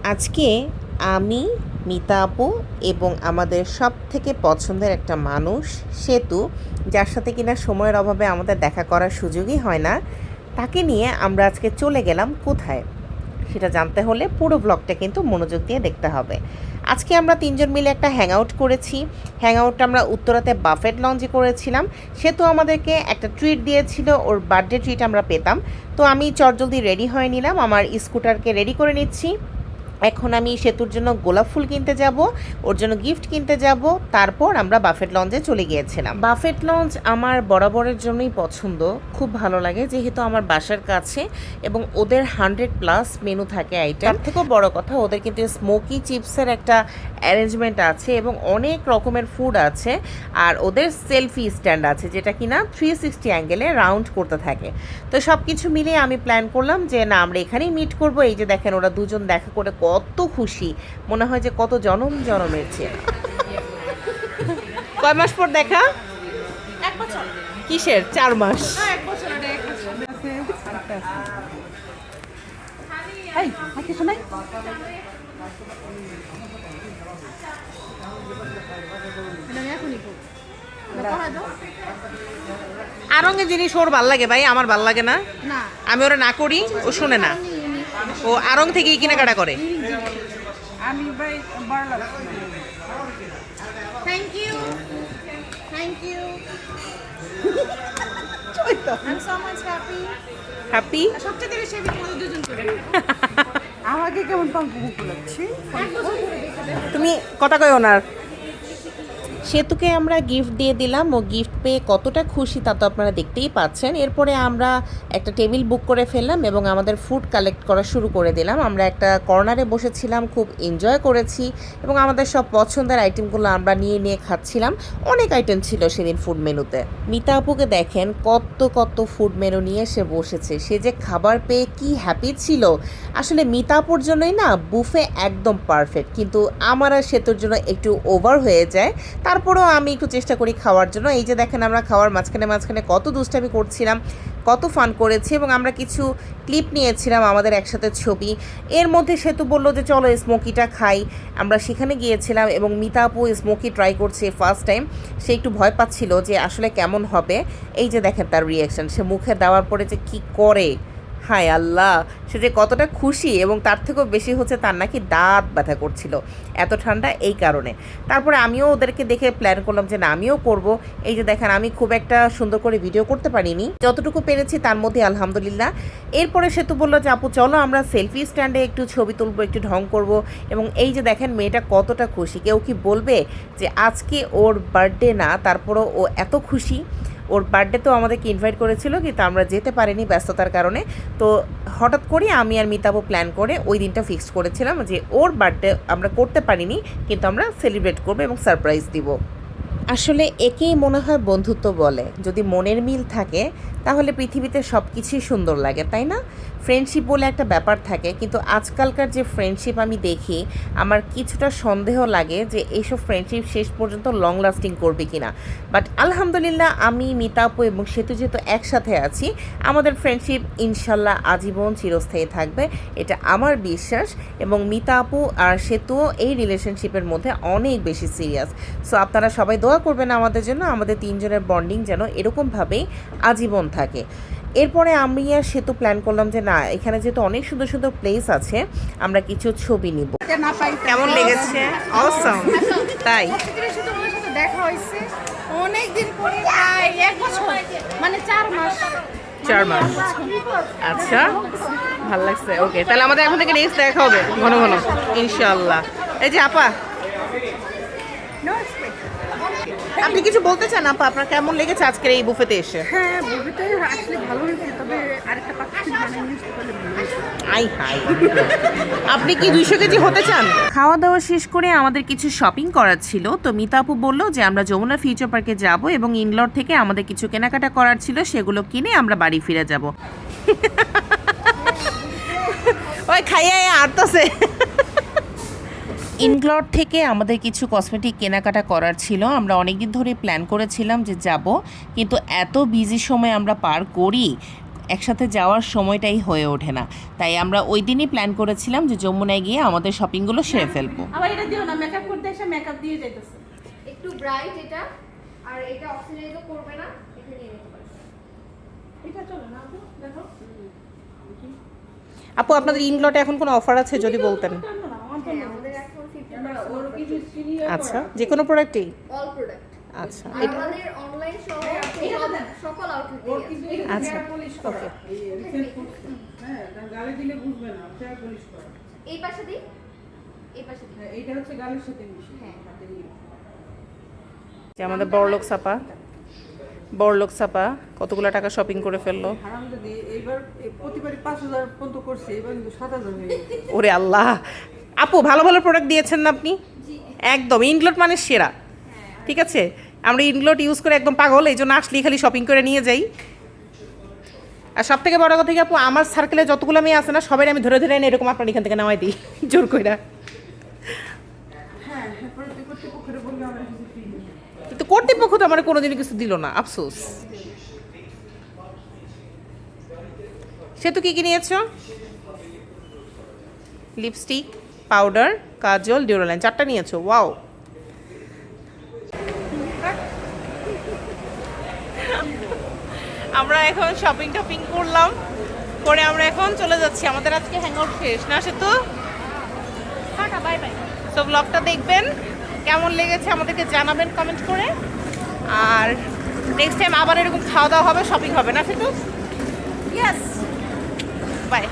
আজকে আমি, মিতা আপু এবং আমাদের সবথেকে পছন্দের একটা মানুষ সেতু, যার সাথে কিনা সময়ের অভাবে আমাদের দেখা করার সুযোগই হয় না, তাকে নিয়ে আমরা আজকে চলে গেলাম কোথায় সেটা জানতে হলে পুরো ব্লগটা কিন্তু মনোযোগ দিয়ে দেখতে হবে। আজকে আমরা তিনজন মিলে একটা হ্যাং আউট করেছি। হ্যাং আউটটা আমরা উত্তরাতে বাফেট লঞ্চে করেছিলাম। সেতু আমাদেরকে একটা ট্রিট দিয়েছিল, ওর বার্থডে ট্রিট আমরা পেতাম। তো আমি চটজলদি রেডি হয়ে নিলাম, আমার স্কুটারকে রেডি করে নিচ্ছি। এখন আমি সেতুর জন্য গোলাপ ফুল কিনতে যাব, ওর জন্য গিফট কিনতে যাব। তারপর আমরা বাফেট লঞ্চে চলে গিয়েছিলাম। বাফেট লঞ্চ আমার বরাবরের জন্যই পছন্দ, খুব ভালো লাগে যেহেতু আমার বাসার কাছে এবং ওদের 100+ মেনু থাকে আইটেম। তার থেকেও বড় কথা, ওদের কিন্তু স্মোকি চিপসের একটা অ্যারেঞ্জমেন্ট আছে এবং অনেক রকমের ফুড আছে। আর ওদের সেলফি স্ট্যান্ড আছে যেটা কিনা 360 অ্যাঙ্গেলে রাউন্ড করতে থাকে। তো সব কিছু মিলিয়ে আমি প্ল্যান করলাম যে না, আমরা এখানেই মিট করব। এই যে দেখেন, ওরা দুজন দেখা করে কত খুশি, মনে হয় যে কত জনম জনমের চেয়ে। কয় মাস পর দেখা? 1 বছর। কিসের 4 মাস? 1 বছর। এটা 1 বছর। কিছু নাই। আরঙ্গের জিনিস ওর ভাল লাগে ভাই, আমার ভাল লাগে না। আমি ওরা না করি, ও শোনে না। ও আরং থেকেই কেনাকাটা করে। আমি ভাই বারলাভ। Thank you. Thank you. I'm so much happy. Happy? সবচেয়ে বেশি আমি তোমাদের দুজন করে। আমাকে কেমন পাম্প লাগছে? তুমি কথা কই ওনার। সেতুকে আমরা গিফট দিয়ে দিলাম, ও গিফট পেয়ে কতটা খুশি তা তো আপনারা দেখতেই পাচ্ছেন। এরপরে আমরা একটা টেবিল বুক করে ফেললাম এবং আমাদের ফুড কালেক্ট করা শুরু করে দিলাম। আমরা একটা কর্নারে বসেছিলাম, খুব এনজয় করেছি এবং আমাদের সব পছন্দের আইটেমগুলো আমরা নিয়ে নিয়ে খাচ্ছিলাম। অনেক আইটেম ছিল সেদিন ফুড মেনুতে। মিতা আপুকে দেখেন কত কত ফুড মেনু নিয়ে সে বসেছে, সে যে খাবার পেয়ে কি হ্যাপি ছিল। আসলে মিতা আপুর জন্যই না বুফে একদম পারফেক্ট, কিন্তু আমার আর সেতুর জন্য একটু ওভার হয়ে যায়। তারপরেও আমি একটু চেষ্টা করি খাওয়ার জন্য। এই যে দেখেন, আমরা খাওয়ার মাঝখানে মাঝখানে কত দুষ্টামি করছিলাম, কত ফান করেছি এবং আমরা কিছু ক্লিপ নিয়েছিলাম আমাদের একসাথে ছবি। এর মধ্যে সেতু বললো যে চলো স্মোকিটা খাই। আমরা সেখানে গিয়েছিলাম এবং মিতা আপু স্মোকি ট্রাই করছে ফার্স্ট টাইম। সে একটু ভয় পাচ্ছিল যে আসলে কেমন হবে। এই যে দেখেন তার রিয়াকশান, সে মুখে দেওয়ার পরে যে কী করে, হায় আল্লাহ, সে যে কতটা খুশি। এবং তার থেকেও বেশি হচ্ছে তার নাকি দাঁত ব্যথা করছিল, এত ঠান্ডা এই কারণে। তারপরে আমিও ওদেরকে দেখে প্ল্যান করলাম যে না, আমিও করব। এই যে দেখেন, আমি খুব একটা সুন্দর করে ভিডিও করতে পারিনি, যতটুকু পেরেছি তার মধ্যে আলহামদুলিল্লাহ। এরপরে সেতু বললো যে আপু চলো আমরা সেলফি স্ট্যান্ডে একটু ছবি তুলবো, একটু ঢং করব। এবং এই যে দেখেন মেয়েটা কতটা খুশি। কেউ কি বলবে যে আজকে ওর বার্থডে না, তারপরও ও এত খুশি। ওর বার্থডে তো আমাদেরকে ইনভাইট করেছিল, কিন্তু আমরা যেতে পারিনি ব্যস্ততার কারণে। তো হঠাৎ করে আমি আর মিতাবু প্ল্যান করে ওই দিনটা ফিক্সড করেছিলাম যে ওর বার্থডে আমরা করতে পারিনি, কিন্তু আমরা সেলিব্রেট করবো এবং সারপ্রাইজ দিব। আসলে একেই মনে হয় বন্ধুত্ব বলে। যদি মনের মিল থাকে তাহলে পৃথিবীতে সব কিছুই সুন্দর লাগে, তাই না? ফ্রেন্ডশিপ বলে একটা ব্যাপার থাকে, কিন্তু আজকালকার যে ফ্রেন্ডশিপ আমি দেখি, আমার কিছুটা সন্দেহ লাগে যে এইসব ফ্রেন্ডশিপ শেষ পর্যন্ত লং লাস্টিং করবে কি না। বাট আলহামদুলিল্লাহ, আমি মিতা আপু এবং সেতু যেহেতু একসাথে আছি, আমাদের ফ্রেন্ডশিপ ইনশাল্লাহ আজীবন চিরস্থায়ী থাকবে, এটা আমার বিশ্বাস। এবং মিতা আপু আর সেতুও এই রিলেশনশিপের মধ্যে অনেক বেশি সিরিয়াস। সো আপনারা সবাই দোয়া করবেন আমাদের জন্য, আমাদের তিনজনের বন্ডিং যেন এরকমভাবেই আজীবন থাকে। এরপরে আমি আর সেতু প্ল্যান করলাম যে না, এখানে যেহেতু অনেক সুন্দর সুন্দর প্লেস আছে, আমরা কিছু ছবি নিব। কেমন লেগেছে? অসাম, তাই? দেখা হয়েছে অনেক দিন পরে, 1 বছর, মানে 4 মাস। 4 মাস, আচ্ছা, ভালো লাগছে। ওকে, তাহলে আমাদের এখন থেকে নেক্সট দেখা হবে ঘন ঘন ইনশাআল্লাহ। এই যে আপা, আপনি কিছু বলতে চান আপা? আপনার কেমন লেগেছে আজকের এই বুফেতে এসে? হ্যাঁ, বুফেতে আসলে ভালো হয়েছে, তবে আরেকটা পাখি বানিয়ে নিতে পারলে ভালো হয়েছে। আই হাই, আপনি কি 200 কেজি হতে চান? খাওয়া দাওয়া শেষ করে আমাদের কিছু শপিং করার ছিল। তো মিতা আপু বললো যে আমরা যমুনা ফিউচার পার্কে যাব এবং ইনলট থেকে আমাদের কিছু কেনাকাটা করার ছিল, সেগুলো কিনে আমরা বাড়ি ফিরে যাব। ওই খাইয়ে আরতাছে। ইনগ্লট থেকে আমাদের কিছু কসমেটিক কেনাকাটা করার ছিল। আমরা অনেক দিন ধরে প্ল্যান করেছিলাম যে যাব, কিন্তু এত বিজি সময় আমরা পার করি, একসাথে যাওয়ার সময়টাই হয়ে ওঠে না, তাই আমরা ওই দিনই প্ল্যান করেছিলাম যে যমুনায় গিয়ে আমাদের শপিংগুলো সেরে ফেলবো। আবার এটা দিও না, মেকআপ করতে এসে মেকআপ দিয়ে যাইতেছে। একটু ব্রাইট এটা, আর এটা অক্সিডাইজও করবে না, এটা নিয়ে নিতে পারো। এটা চলো না আপু, দেখো। আপু আপনাদের ইনলটে এখন কোনো অফার আছে যদি বলতেন। হ্যাঁ, আমাদের এখন 50% আচ্ছা, যে কোনো প্রোডাক্টেই? All product. আচ্ছা, আর এটা আমাদের অনলাইন সহ সকল আউটলেটে আছে। আচ্ছা, ওকে। হ্যাঁ, গালে দিলে বুঝবে না, ফেয়ার পলিশ করা। এই পাশে দিই, এই পাশে দিই। হ্যাঁ, এইটা হচ্ছে গালের সাথে মিশে। হ্যাঁ। হাতে নিয়ে। যে আমাদের বড়লোক ছাপা কতগুলো টাকা শপিং করে ফেললো। হারামজাদি, এইবার প্রতিবারই 5,000 পর্যন্ত করছে, এবার কিন্তু 7,000 হয়ে গেছে। ওরে আল্লাহ, আপু ভালো ভালো প্রোডাক্ট দিয়েছেন না আপনি? একদম ইনগ্লোট মানে সেরা। ঠিক আছে, আমরা ইনগ্লোট ইউজ করে একদম পাগল, এই জন্য আসলেই খালি শপিং করে নিয়ে যাই। আর সব থেকে বড় কথা কি আপু, আমার সার্কেলে যতগুলো মেয়ে আছে না, সবাই আমি ধরে ধরে এনে এরকম আপনার এখান থেকে নামাই দিই জোর কইরা। হ্যাঁ, এরপরে তুই কর্তৃপক্ষের বললে আমরা কিছু ফ্রি নেই। কিন্তু কর্তৃপক্ষ তো আমার কোনোদিনই কিছু দিল না, আফসোস। সে তো কি নিয়েছ? লিপস্টিক, পাউডার, কাজল, ডিওডোরেন্ট, 4টা নিয়েছো। ওয়াও, আমরা এখন শপিং টপিং করলাম, করে আমরা এখন চলে যাচ্ছি। আমাদের আজকে হ্যাংআউট শেষ না, সে তো টাটা, বাই বাই। সো ব্লগটা দেখবেন, কেমন লেগেছে আমাদেরকে জানাবেন কমেন্ট করে। আর নেক্সট টাইম আবার এরকম খাওয়া দাওয়া হবে, শপিং হবে না, সে তো। ইয়েস। বাই।